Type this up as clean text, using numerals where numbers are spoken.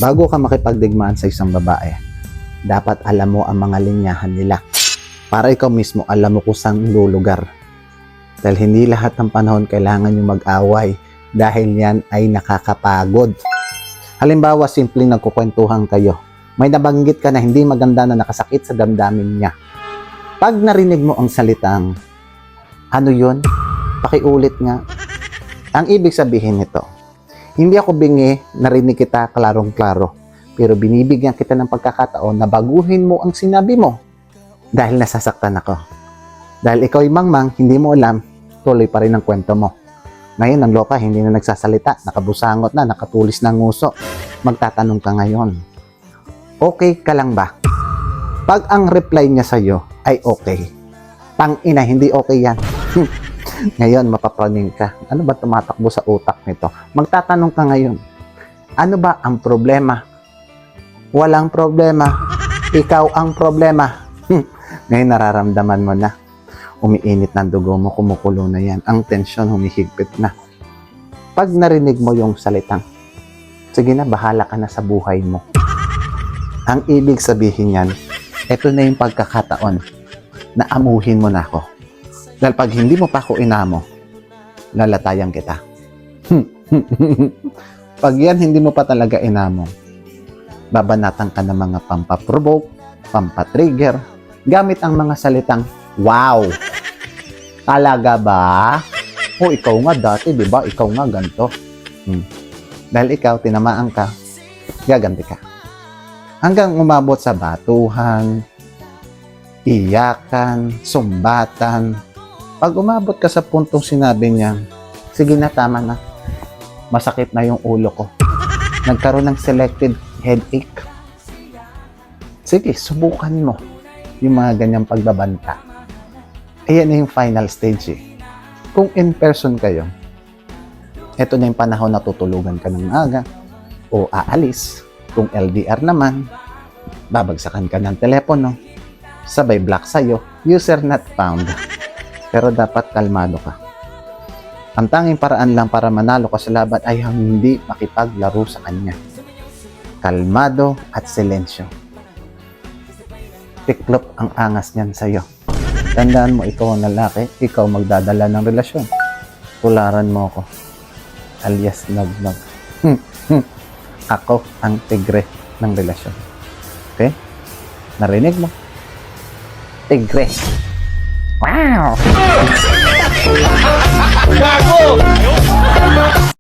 Bago ka makipagdigmaan sa isang babae, dapat alam mo ang mga linyahan nila para ikaw mismo alam mo kung saan lulugar. Dahil hindi lahat ng panahon kailangan nyo mag-away dahil yan ay nakakapagod. Halimbawa, simpleng nagkukwentuhan kayo. May nabanggit ka na hindi maganda na nakasakit sa damdamin niya. Pag narinig mo ang salitang, ano yun? Pakiulit nga. Ang ibig sabihin nito, hindi ako bingi, narinig kita klarong-klaro, pero binibigyan kita ng pagkakataon na baguhin mo ang sinabi mo dahil nasasaktan ako. Dahil ikaw ay mangmang, hindi mo alam, tuloy pa rin ang kwento mo. Ngayon, ang loka hindi na nagsasalita, nakabusangot na, nakatulis ng nguso. Magtatanong ka ngayon, okay ka lang ba? Pag ang reply niya sa'yo ay okay, tang-ina, hindi okay yan. Ngayon, mapapraning ka. Ano ba tumatakbo sa utak nito? Magtatanong ka ngayon, ano ba ang problema? Walang problema. Ikaw ang problema. Ngayon, nararamdaman mo na. Umiinit ng dugo mo, kumukulo na yan. Ang tensyon, humihigpit na. Pag narinig mo yung salitang, sige na, bahala ka na sa buhay mo. Ang ibig sabihin yan, ito na yung pagkakataon na amuhin mo na ako. Dahil pag hindi mo pa ako inamo, lalatayan kita. Pag yan hindi mo pa talaga inamo, babanatan ka ng mga pampaprovoke, pampatrigger, gamit ang mga salitang, wow! Talaga ba? O ikaw nga dati, di ba? Ikaw nga ganito. Dahil ikaw, tinamaan ka, gaganti ka. Hanggang umabot sa batuhan, iyakan, sumbatan. Pag umabot ka sa puntong sinabi niya, sige na, tama na. Masakit na yung ulo ko. Nagkaroon ng selective headache. Sige, subukan mo yung mga ganyang pagbabanta. Ayan na yung final stage eh. Kung in person kayo, eto na yung panahon na tutulugan ka ng aga o aalis. Kung LDR naman, babagsakan ka ng telepono, sabay block sa'yo, user not found. Pero dapat kalmado ka. Ang tanging paraan lang para manalo ka sa laban ay hindi makipaglaro sa kanya. Kalmado at silensyo. Tiklop ang angas niyan sa'yo. Tandaan mo, ikaw ang lalaki, ikaw magdadala ng relasyon. Tularan mo ako. Alias nagnog. Ako ang tigre ng relasyon. Okay? Narinig mo? Tigre. Wow! Gago!